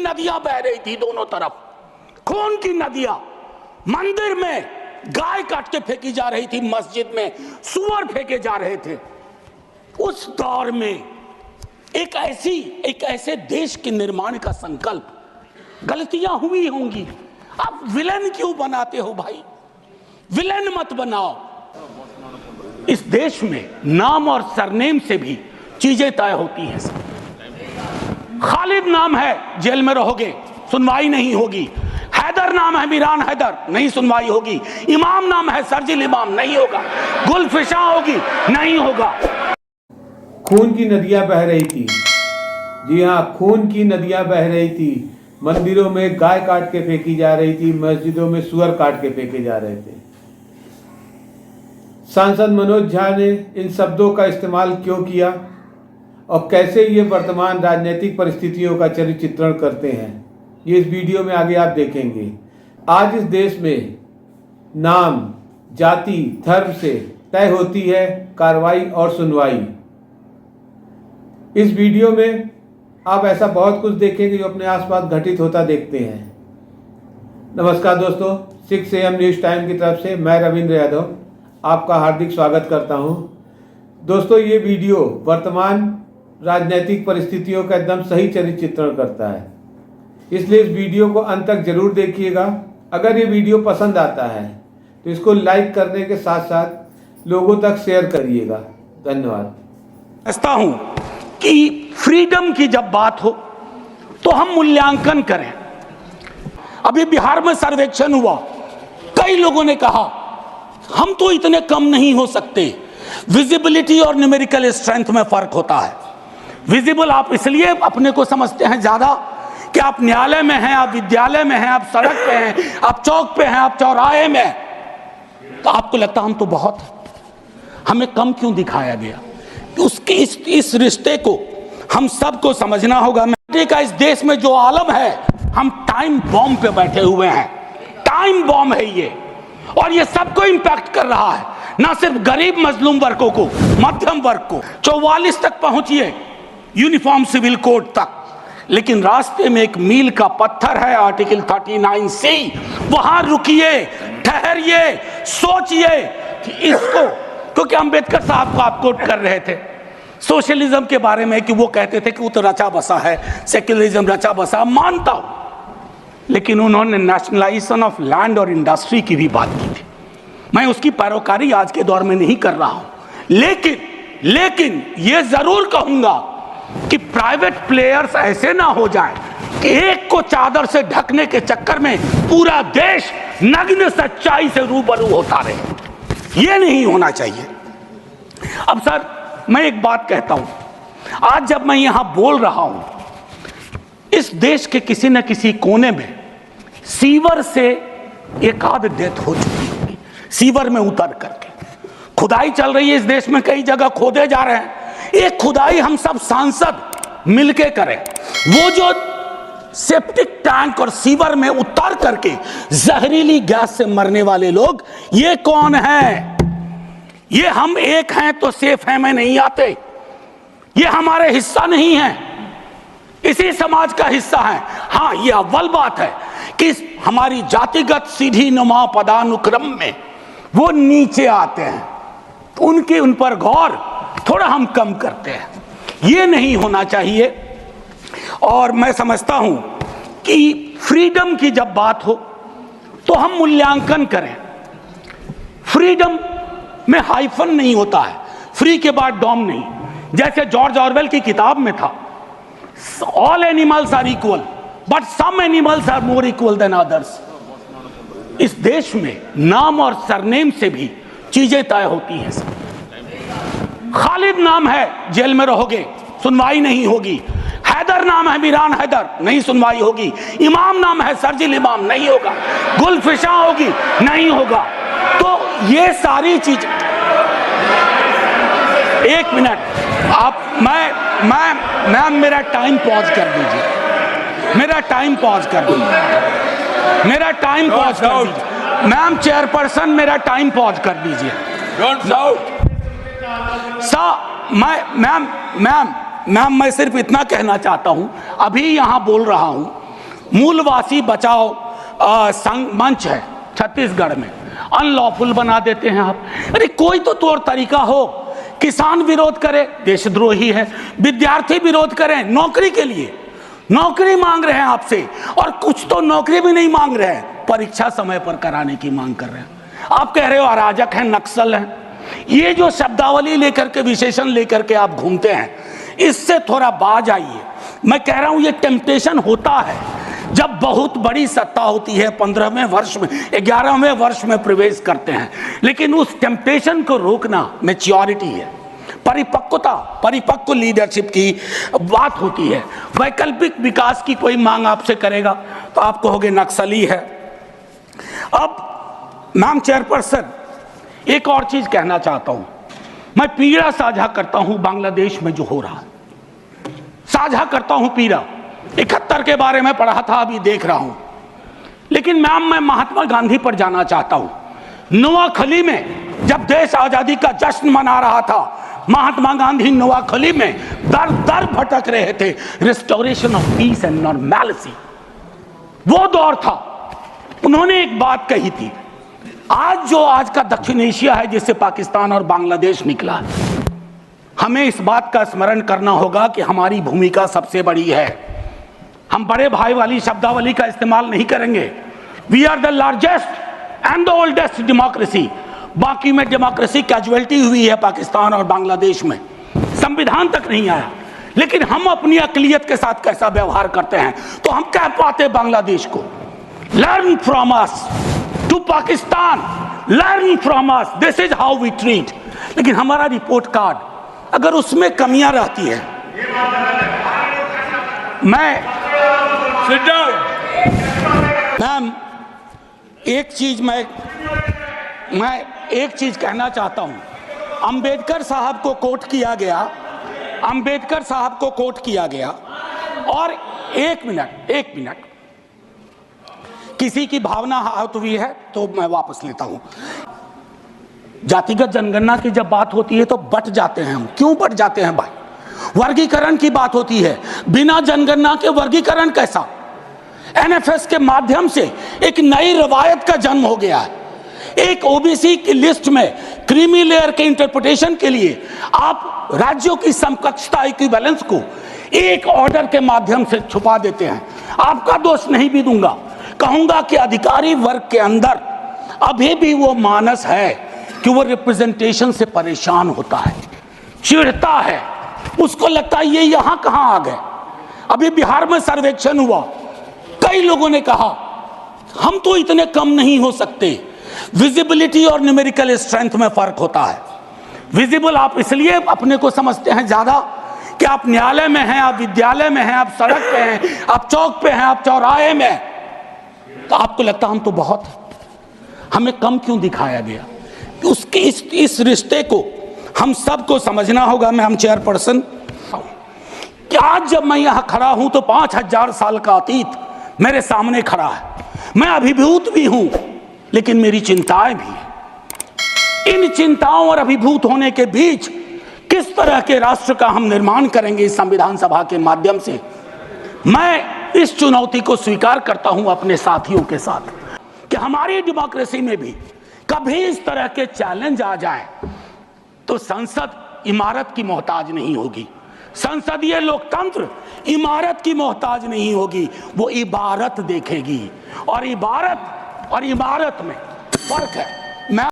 नदियां बह रही थी दोनों तरफ, खून की नदियां। मंदिर में गाय काट के फेंकी जा रही थी, मस्जिद में सूअर फेंके जा रहे थे। उस दौर में एक ऐसे देश के निर्माण का संकल्प, गलतियां हुई होंगी। आप विलेन क्यों बनाते हो भाई? विलेन मत बनाओ। इस देश में नाम और सरनेम से भी चीजें तय होती हैं। खालिद नाम है, जेल में रहोगे, सुनवाई नहीं होगी। हैदर नाम है, मीरान हैदर, नहीं सुनवाई होगी। इमाम नाम है, सरजिल इमाम, नहीं होगा। गुलफिशा होगी, नहीं होगा। खून की नदियां बह रही थी। जी हाँ, खून की नदियां बह रही थी। मंदिरों में गाय काट के फेंकी जा रही थी, मस्जिदों में सुअर काट के फेंके जा रहे थे। सांसद मनोज झा ने इन शब्दों का इस्तेमाल क्यों किया और कैसे ये वर्तमान राजनीतिक परिस्थितियों का चरित्र चित्रण करते हैं, ये इस वीडियो में आगे आप देखेंगे। आज इस देश में नाम, जाति, धर्म से तय होती है कार्रवाई और सुनवाई। इस वीडियो में आप ऐसा बहुत कुछ देखेंगे जो अपने आसपास घटित होता देखते हैं। नमस्कार दोस्तों, 6 AM न्यूज़ टाइम की तरफ से मैं रविंद्र यादव आपका हार्दिक स्वागत करता हूं। दोस्तों, ये वीडियो वर्तमान राजनीतिक परिस्थितियों का एकदम सही चरित्र चित्रण करता है, इसलिए इस वीडियो को अंत तक जरूर देखिएगा। अगर ये वीडियो पसंद आता है तो इसको लाइक करने के साथ साथ लोगों तक शेयर करिएगा। धन्यवाद। समझता हूं कि फ्रीडम की जब बात हो तो हम मूल्यांकन करें। अभी बिहार में सर्वेक्षण हुआ, कई लोगों ने कहा हम तो इतने कम नहीं हो सकते। विजिबिलिटी और न्यूमेरिकल स्ट्रेंथ में फर्क होता है। विजिबल आप इसलिए अपने को समझते हैं ज्यादा कि आप न्यायालय में हैं, आप विद्यालय में हैं, आप सड़क पे हैं, आप चौक पे हैं, आप चौराहे में हैं, तो आपको लगता हम तो बहुत, हमें कम क्यों दिखाया गया? उसके इस रिश्ते को हम सबको समझना होगा। का इस देश में जो आलम है, हम टाइम बॉम्ब पे बैठे हुए हैं। टाइम बॉम्ब है ये, और ये सबको इंपैक्ट कर रहा है, ना सिर्फ गरीब मजलूम वर्गों को, मध्यम वर्ग को। 44 तक पहुंचिए, यूनिफॉर्म सिविल कोड तक, लेकिन रास्ते में एक मील का पत्थर है, आर्टिकल 39C। वहां रुकिए, ठहरिए, सोचिए कि इसको, क्योंकि अंबेडकर साहब को आप कोट कर रहे थे सोशलिज्म के बारे में, कि वो कहते थे कि वो तो रचा बसा है, सेक्युलरिज्म रचा बसा, मानता हूं, लेकिन उन्होंने नेशनलाइजेशन ऑफ लैंड और इंडस्ट्री की भी बात की थी। मैं उसकी पैरोकारी आज के दौर में नहीं कर रहा हूं, लेकिन ये जरूर कहूंगा कि प्राइवेट प्लेयर्स ऐसे ना हो जाएं कि एक को चादर से ढकने के चक्कर में पूरा देश नग्न सच्चाई से रूबरू होता रहे। ये नहीं होना चाहिए। अब सर, मैं एक बात कहता हूं, आज जब मैं यहां बोल रहा हूं, इस देश के किसी न किसी कोने में सीवर से एक आध डेथ हो चुकी होगी। सीवर में उतर करके खुदाई चल रही है इस देश में, कई जगह खोदे जा रहे हैं। एक खुदाई हम सब सांसद मिलके करें। वो जो सेप्टिक टैंक और सीवर में उतर करके जहरीली गैस से मरने वाले लोग, ये कौन है? ये हम एक हैं तो सेफ हैं में नहीं आते। ये हमारे हिस्सा नहीं है, इसी समाज का हिस्सा है। हाँ, ये अव्वल बात है कि हमारी जातिगत सीढ़ी नुमा पदानुक्रम में वो नीचे आते हैं, उन पर गौर थोड़ा हम कम करते हैं। ये नहीं होना चाहिए। और मैं समझता हूं कि फ्रीडम की जब बात हो तो हम मूल्यांकन करें। फ्रीडम में हाइफन नहीं होता है, फ्री के बाद डॉम नहीं, जैसे जॉर्ज ऑरवेल की किताब में था, all animals are equal but some animals are more equal than others. इस देश में नाम और सरनेम से भी चीजें तय होती हैं। खालिद नाम है, जेल में रहोगे, सुनवाई नहीं होगी। हैदर नाम है, मीरान हैदर, नहीं सुनवाई होगी। इमाम नाम है, सरजिल इमाम, नहीं होगा। गुलफिशा होगी, नहीं होगा। तो ये सारी चीज, एक मिनट आप, मैं मेरा टाइम पॉज कर दीजिए, मेरा टाइम पॉज कर दीजिए, मेरा टाइम पॉज कर दीजिए। मैम चेयरपर्सन, मेरा टाइम पॉज कर दीजिए। मैम मैं सिर्फ इतना कहना चाहता हूं, अभी यहां बोल रहा हूं मूलवासी बचाओ संघ मंच है छत्तीसगढ़ में, अनलॉफुल बना देते हैं आप। अरे कोई तो तौर तरीका हो। किसान विरोध करे, देशद्रोही है। विद्यार्थी विरोध करें नौकरी के लिए, नौकरी मांग रहे हैं आपसे, और कुछ तो नौकरी भी नहीं मांग रहे हैं, परीक्षा समय पर कराने की मांग कर रहे हैं। आप कह रहे हो अराजक हैं, नक्सल हैं। ये जो शब्दावली लेकर के, विशेषण लेकर के आप घूमते हैं, इससे थोड़ा बाज आइए। मैं कह रहा हूं ये टेम्पटेशन होता है जब बहुत बड़ी सत्ता होती है, 15वें वर्ष में, 11वें वर्ष में प्रवेश करते हैं, लेकिन उस टेम्पटेशन को रोकना मैच्योरिटी है, परिपक्वता, परिपक्व लीडरशिप की बात होती है। वैकल्पिक विकास की कोई मांग आपसे करेगा तो आप कहोगे नक्सली है। अब मैम चेयरपर्सन, एक और चीज कहना चाहता हूं। मैं पीड़ा साझा करता हूं बांग्लादेश में जो हो रहा है, साझा करता हूं पीड़ा। 71 के बारे में पढ़ा था, अभी देख रहा हूं। लेकिन मैम मैं महात्मा गांधी पर जाना चाहता हूं। नोआखली में जब देश आजादी का जश्न मना रहा था, महात्मा गांधी नोआखली में दर दर भटक रहे थे, restoration of peace and normality. वो दौर था। उन्होंने एक बात कही थी, आज का दक्षिण एशिया है जिससे पाकिस्तान और बांग्लादेश निकला है, हमें इस बात का स्मरण करना होगा कि हमारी भूमिका सबसे बड़ी है। हम बड़े भाई वाली शब्दावली का इस्तेमाल नहीं करेंगे। We are the largest and the oldest democracy. बाकी में डेमोक्रेसी कैजुअलिटी हुई है पाकिस्तान और बांग्लादेश में, संविधान तक नहीं आया। लेकिन हम अपनी अकलियत के साथ कैसा व्यवहार करते हैं, तो हम कह पाते बांग्लादेश को, learn from us, to Pakistan, learn from us, this is how we treat. लेकिन हमारा रिपोर्ट कार्ड अगर उसमें कमियां रहती है, मैं मैम एक चीज मैं एक चीज कहना चाहता हूं। अंबेडकर साहब को कोट किया गया, अंबेडकर साहब को कोट किया गया, और एक मिनट किसी की भावना आहत हुई है तो मैं वापस लेता हूं। जातिगत जनगणना की जब बात होती है तो बट जाते हैं हम। क्यों बट जाते हैं भाई? वर्गीकरण की बात होती है, बिना जनगणना के वर्गीकरण कैसा? एनएफएस के माध्यम से एक नई रवायत का जन्म हो गया है। एक ओबीसी की लिस्ट में क्रीमी लेयर के इंटरप्रिटेशन के लिए आप राज्यों की समकक्षता, इक्विवेलेंस को एक ऑर्डर के माध्यम से छुपा देते हैं। आपका दोष नहीं भी दूंगा, कहूंगा कि अधिकारी वर्ग के अंदर अभी भी वो मानस है कि वो रिप्रेजेंटेशन से परेशान होता है, चिढ़ता है, उसको लगता है ये यहां कहां आ गए। अभी बिहार में सर्वेक्षण हुआ, कई लोगों ने कहा हम तो इतने कम नहीं हो सकते। विजिबिलिटी और न्यूमेरिकल स्ट्रेंथ में फर्क होता है। विजिबल आप इसलिए अपने को समझते हैं ज्यादा कि आप न्यायालय में हैं, आप विद्यालय में हैं, आप सड़क पे हैं, आप चौक पे हैं, आप चौराहे में हैं, तो आपको लगता हम तो बहुत, हमें कम क्यों दिखाया गया? उसके इस रिश्ते को हम सबको समझना होगा। मैम चेयरपर्सन, कि आज जब मैं यहां खड़ा हूं तो 5000 साल का अतीत मेरे सामने खड़ा है। मैं अभिभूत भी हूं, लेकिन मेरी चिंताएं भी हैं। इन चिंताओं और अभिभूत होने के बीच किस तरह के राष्ट्र का हम निर्माण करेंगे इस संविधान सभा के माध्यम से, मैं इस चुनौती को स्वीकार करता हूं अपने साथियों के साथ कि हमारी डेमोक्रेसी में भी कभी इस तरह के चैलेंज आ जाए तो संसद इमारत की मोहताज नहीं होगी। संसदीय लोकतंत्र इमारत की मोहताज नहीं होगी, वो इबारत देखेगी, और इबारत और इमारत में फर्क है। मैं